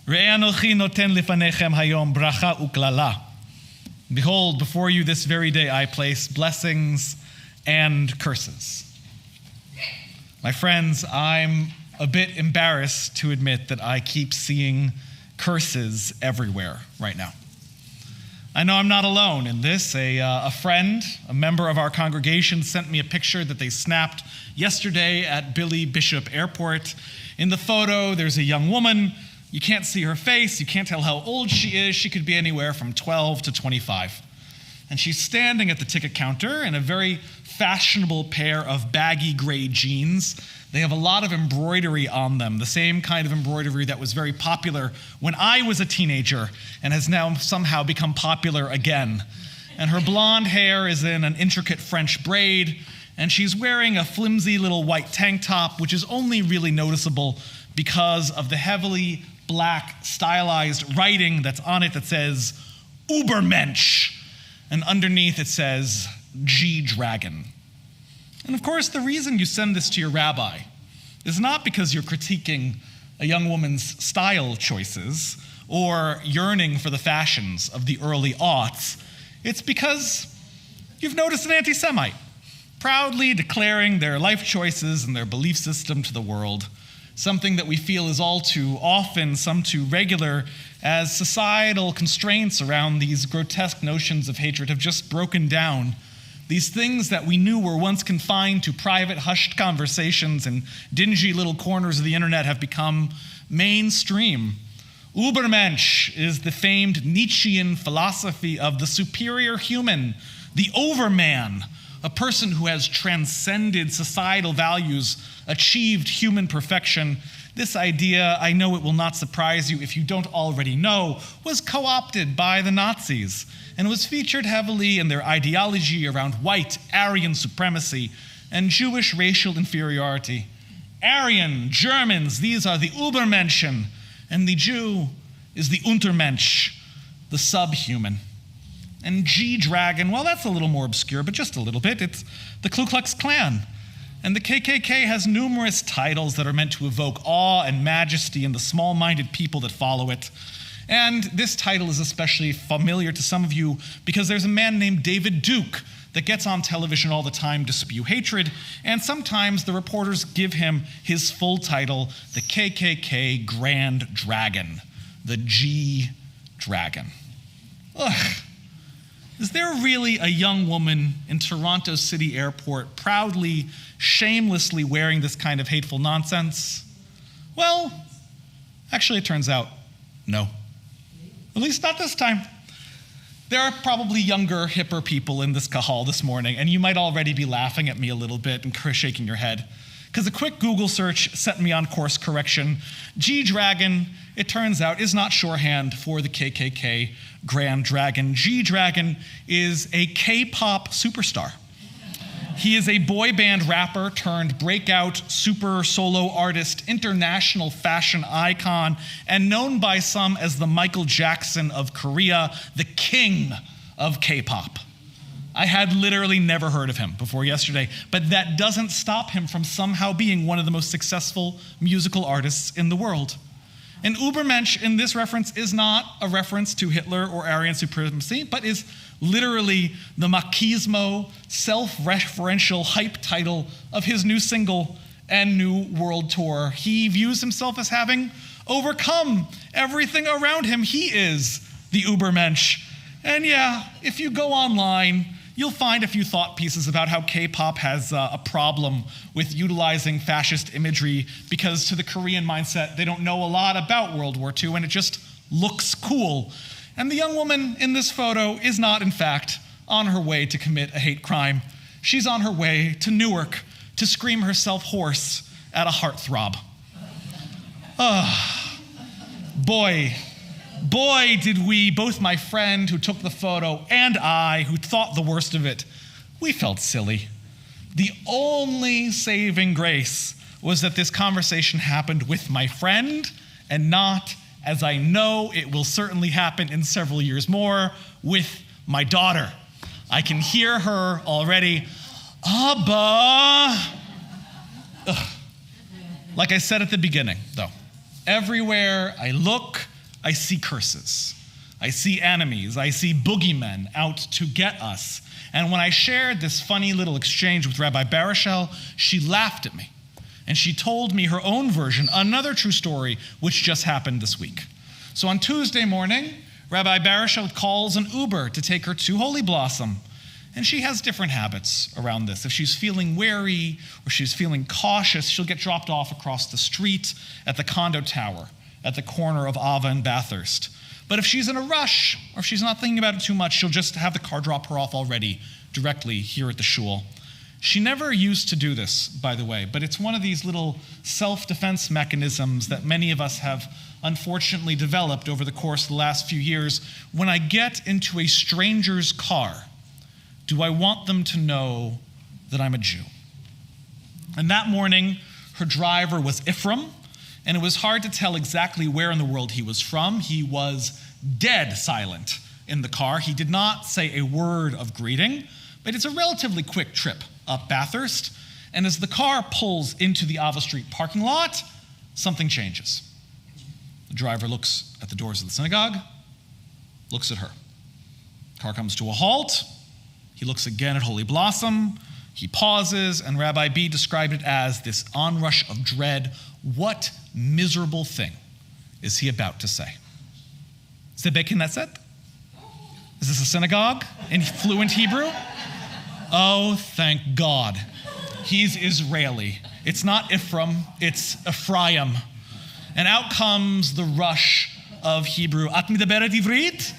Re'anochi noten lifanechem hayom bracha uklala. Behold, before you this very day I place blessings and curses. My friends, I'm a bit embarrassed to admit that I keep seeing curses everywhere right now. I know I'm not alone in this. A friend, a member of our congregation, sent me a picture that they snapped yesterday at Billy Bishop Airport. In the photo, there's a young woman. You can't see her face. You can't tell how old she is. She could be anywhere from 12 to 25. And she's standing at the ticket counter in a very fashionable pair of baggy gray jeans. They have a lot of embroidery on them, the same kind of embroidery that was very popular when I was a teenager and has now somehow become popular again. And her blonde hair is in an intricate French braid, and she's wearing a flimsy little white tank top, which is only really noticeable because of the heavily black stylized writing that's on it that says Ubermensch, and underneath it says G-Dragon. And of course, the reason you send this to your rabbi is not because you're critiquing a young woman's style choices or yearning for the fashions of the early aughts. It's because you've noticed an anti-Semite proudly declaring their life choices and their belief system to the world, something that we feel is all too often, some too regular, as societal constraints around these grotesque notions of hatred have just broken down. These things that we knew were once confined to private, hushed conversations in dingy little corners of the internet have become mainstream. Übermensch is the famed Nietzschean philosophy of the superior human, the overman, a person who has transcended societal values, achieved human perfection. This idea, I know it will not surprise you if you don't already know, was co-opted by the Nazis and was featured heavily in their ideology around white Aryan supremacy and Jewish racial inferiority. Aryan, Germans, these are the Übermenschen, and the Jew is the Untermensch, the subhuman. And G-Dragon, well, that's a little more obscure, but just a little bit. It's the Ku Klux Klan. And the KKK has numerous titles that are meant to evoke awe and majesty in the small-minded people that follow it. And this title is especially familiar to some of you because there's a man named David Duke that gets on television all the time to spew hatred, and sometimes the reporters give him his full title, the KKK Grand Dragon, the G-Dragon. Ugh. Is there really a young woman in Toronto City Airport proudly, shamelessly wearing this kind of hateful nonsense? Well, actually it turns out, no. At least not this time. There are probably younger, hipper people in this kahal this morning, and you might already be laughing at me a little bit and shaking your head. Because a quick Google search set me on course correction. G-Dragon, it turns out, is not shorthand for the KKK Grand Dragon. G-Dragon is a K-pop superstar. He is a boy band rapper turned breakout super solo artist, international fashion icon, and known by some as the Michael Jackson of Korea, the king of K-pop. I had literally never heard of him before yesterday, but that doesn't stop him from somehow being one of the most successful musical artists in the world. And Übermensch in this reference is not a reference to Hitler or Aryan supremacy, but is literally the machismo, self-referential hype title of his new single and new world tour. He views himself as having overcome everything around him. He is the Übermensch. And yeah, if you go online, you'll find a few thought pieces about how K-pop has a problem with utilizing fascist imagery because to the Korean mindset, they don't know a lot about World War II and it just looks cool. And the young woman in this photo is not, in fact, on her way to commit a hate crime. She's on her way to Newark to scream herself hoarse at a heartthrob. Boy, did we, both my friend who took the photo and I, who thought the worst of it, we felt silly. The only saving grace was that this conversation happened with my friend and not, as I know it will certainly happen in several years more, with my daughter. I can hear her already, Abba. Ugh. Like I said at the beginning, though, everywhere I look, I see curses. I see enemies. I see boogeymen out to get us. And when I shared this funny little exchange with Rabbi Baruchel, she laughed at me. And she told me her own version, another true story, which just happened this week. So on Tuesday morning, Rabbi Baruchel calls an Uber to take her to Holy Blossom. And she has different habits around this. If she's feeling wary or she's feeling cautious, she'll get dropped off across the street at the condo tower at the corner of Ava and Bathurst. But if she's in a rush or if she's not thinking about it too much, she'll just have the car drop her off already directly here at the shul. She never used to do this, by the way, but it's one of these little self-defense mechanisms that many of us have unfortunately developed over the course of the last few years. When I get into a stranger's car, do I want them to know that I'm a Jew? And that morning, her driver was Ephraim, and it was hard to tell exactly where in the world he was from. He was dead silent in the car. He did not say a word of greeting, but it's a relatively quick trip up Bathurst. And as the car pulls into the Ava Street parking lot, something changes. The driver looks at the doors of the synagogue, looks at her. Car comes to a halt. He looks again at Holy Blossom. He pauses, and Rabbi B described it as this onrush of dread. What miserable thing is he about to say? Zebe Knesset? Is this a synagogue in fluent Hebrew? Oh, thank God. He's Israeli. It's not Ephraim, it's Ephraim. And out comes the rush of Hebrew. At midaberet ivrit?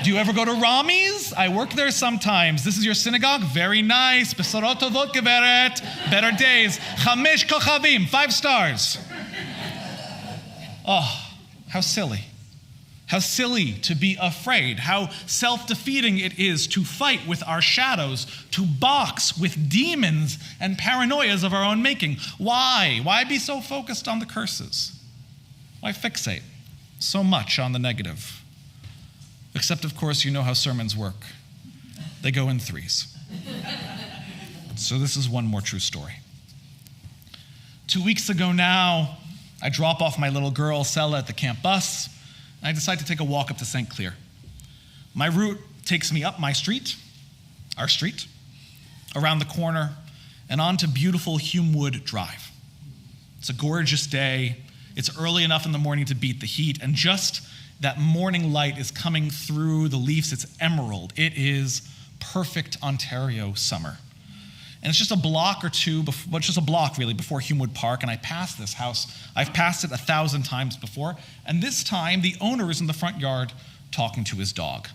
Do you ever go to Rami's? I work there sometimes. This is your synagogue? Very nice. Besorot tovot geveret. Better days. Chamesh kochavim. 5 stars. Oh, how silly. How silly to be afraid. How self-defeating it is to fight with our shadows, to box with demons and paranoias of our own making. Why? Why be so focused on the curses? Why fixate so much on the negative? Except, of course, you know how sermons work. They go in 3s. So this is one more true story. 2 weeks ago now, I drop off my little girl, Sella, at the camp bus, and I decide to take a walk up to St. Clair. My route takes me up my street, our street, around the corner, and onto beautiful Humewood Drive. It's a gorgeous day. It's early enough in the morning to beat the heat, and just that morning light is coming through the leaves. It's emerald. It is perfect Ontario summer. And it's just a block or two, just a block really, before Humewood Park, and I pass this house. I've passed it 1,000 times before, and this time the owner is in the front yard talking to his dog.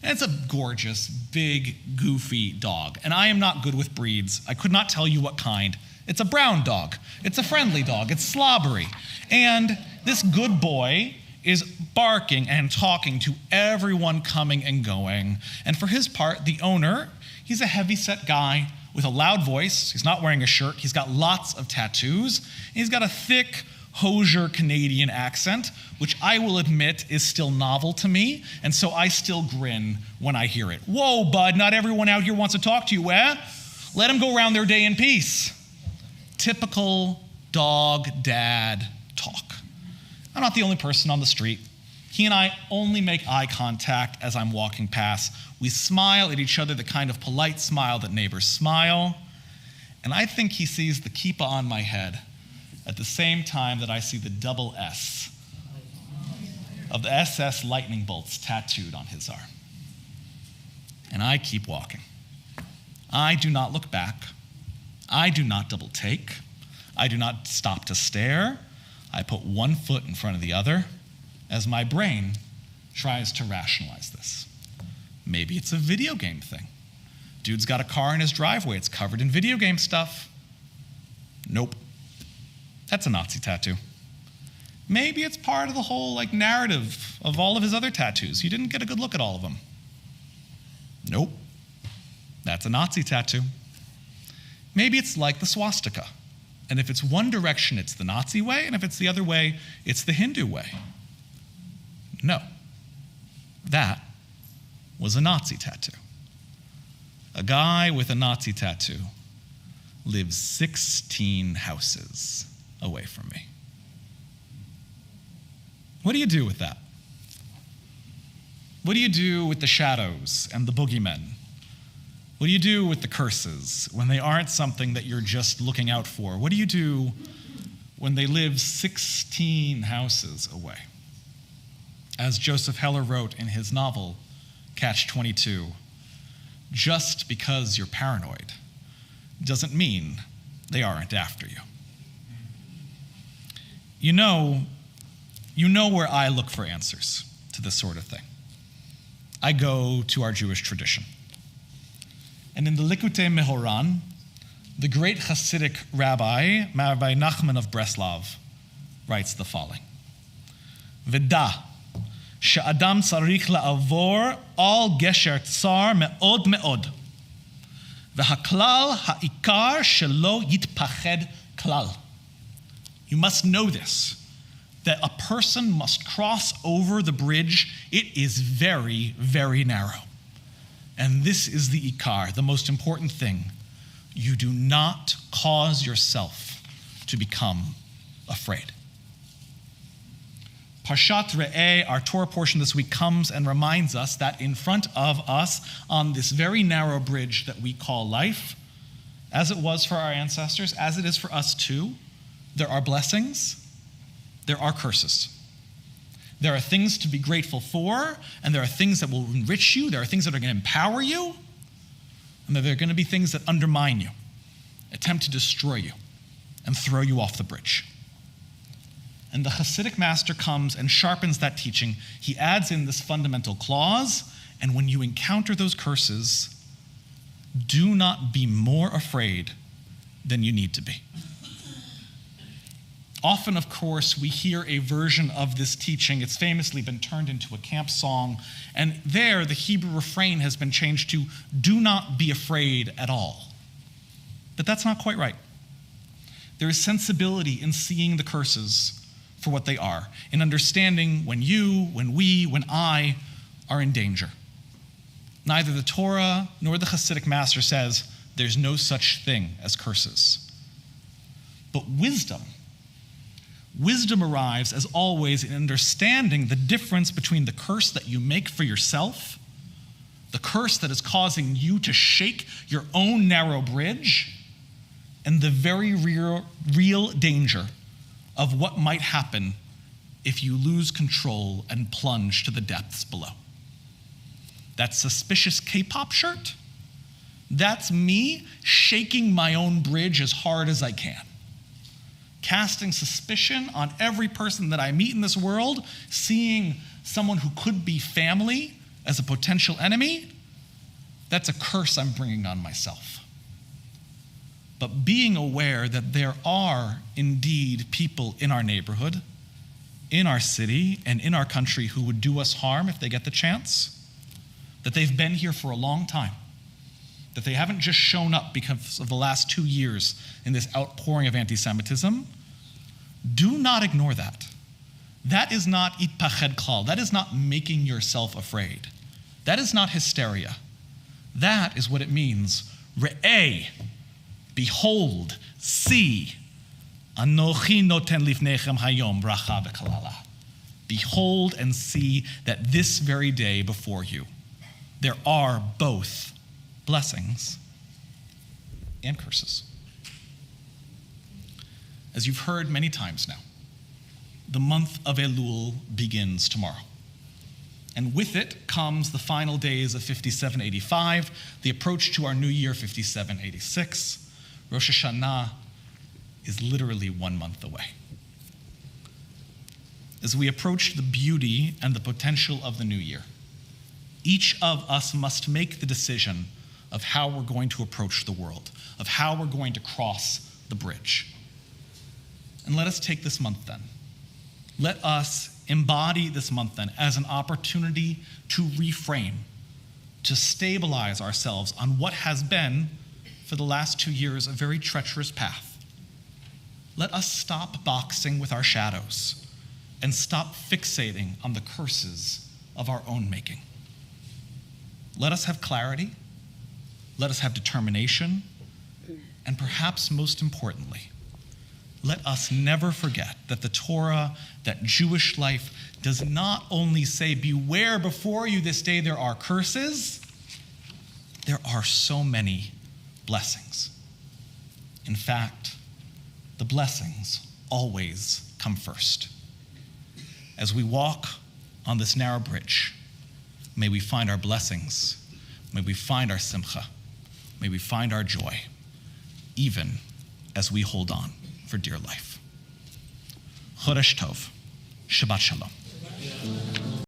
And it's a gorgeous, big, goofy dog, and I am not good with breeds. I could not tell you what kind. It's a brown dog. It's a friendly dog. It's slobbery. And this good boy is barking and talking to everyone coming and going. And for his part, the owner, he's a heavy-set guy with a loud voice. He's not wearing a shirt. He's got lots of tattoos. And he's got a thick Hoosier Canadian accent, which I will admit is still novel to me, and so I still grin when I hear it. Whoa, bud, not everyone out here wants to talk to you, eh? Let them go around their day in peace. Typical dog dad talk. I'm not the only person on the street. He and I only make eye contact as I'm walking past. We smile at each other, the kind of polite smile that neighbors smile. And I think he sees the kippah on my head at the same time that I see the double S of the SS lightning bolts tattooed on his arm. And I keep walking. I do not look back. I do not double take. I do not stop to stare. I put one foot in front of the other as my brain tries to rationalize this. Maybe it's a video game thing. Dude's got a car in his driveway. It's covered in video game stuff. Nope. That's a Nazi tattoo. Maybe it's part of the whole narrative of all of his other tattoos. You didn't get a good look at all of them. Nope. That's a Nazi tattoo. Maybe it's like the swastika. And if it's one direction, it's the Nazi way, and if it's the other way, it's the Hindu way. No. That was a Nazi tattoo. A guy with a Nazi tattoo lives 16 houses away from me. What do you do with that? What do you do with the shadows and the boogeymen? What do you do with the curses when they aren't something that you're just looking out for? What do you do when they live 16 houses away? As Joseph Heller wrote in his novel, Catch-22, just because you're paranoid doesn't mean they aren't after you. You know where I look for answers to this sort of thing. I go to our Jewish tradition. And in the Likutei Mehoran, the great Hasidic Rabbi Nachman of Breslov, writes the following: V'da, she'adam tzarich la'avor al gesher tsar me'od me'od, v'haklal ha'ikar shelo yitpached klal. You must know this, that a person must cross over the bridge. It is very, very narrow. And this is the ikar, the most important thing. You do not cause yourself to become afraid. Parshat Re'eh, our Torah portion this week, comes and reminds us that in front of us, on this very narrow bridge that we call life, as it was for our ancestors, as it is for us too, there are blessings, there are curses. There are things to be grateful for, and there are things that will enrich you, there are things that are going to empower you, and there are going to be things that undermine you, attempt to destroy you, and throw you off the bridge. And the Hasidic master comes and sharpens that teaching. He adds in this fundamental clause, and when you encounter those curses, do not be more afraid than you need to be. Often, of course, we hear a version of this teaching. It's famously been turned into a camp song, and there the Hebrew refrain has been changed to, do not be afraid at all. But that's not quite right. There is sensibility in seeing the curses for what they are, in understanding when you, when we, when I are in danger. Neither the Torah nor the Hasidic master says there's no such thing as curses. But wisdom arrives, as always, in understanding the difference between the curse that you make for yourself, the curse that is causing you to shake your own narrow bridge, and the very real danger of what might happen if you lose control and plunge to the depths below. That suspicious K-pop shirt, that's me shaking my own bridge as hard as I can. Casting suspicion on every person that I meet in this world, seeing someone who could be family as a potential enemy, that's a curse I'm bringing on myself. But being aware that there are indeed people in our neighborhood, in our city, and in our country who would do us harm if they get the chance, that they've been here for a long time, that they haven't just shown up because of the last 2 years in this outpouring of anti-Semitism, do not ignore that. That is not itpached klal. That is not making yourself afraid. That is not hysteria. That is what it means. Re'eh, behold, see. Anochi noten lifnechem hayom bracha v'kalala. Behold and see that this very day before you, there are both blessings and curses. As you've heard many times now, the month of Elul begins tomorrow. And with it comes the final days of 5785, the approach to our new year, 5786. Rosh Hashanah is literally 1 month away. As we approach the beauty and the potential of the new year, each of us must make the decision of how we're going to approach the world, of how we're going to cross the bridge. And let us take this month then. Let us embody this month then as an opportunity to reframe, to stabilize ourselves on what has been, for the last 2 years, a very treacherous path. Let us stop boxing with our shadows and stop fixating on the curses of our own making. Let us have clarity, let us have determination, and perhaps most importantly, let us never forget that the Torah, that Jewish life, does not only say, beware before you this day there are curses, there are so many blessings. In fact, the blessings always come first. As we walk on this narrow bridge, may we find our blessings, may we find our simcha, may we find our joy, even as we hold on for dear life. Chodesh Tov, Shabbat Shalom.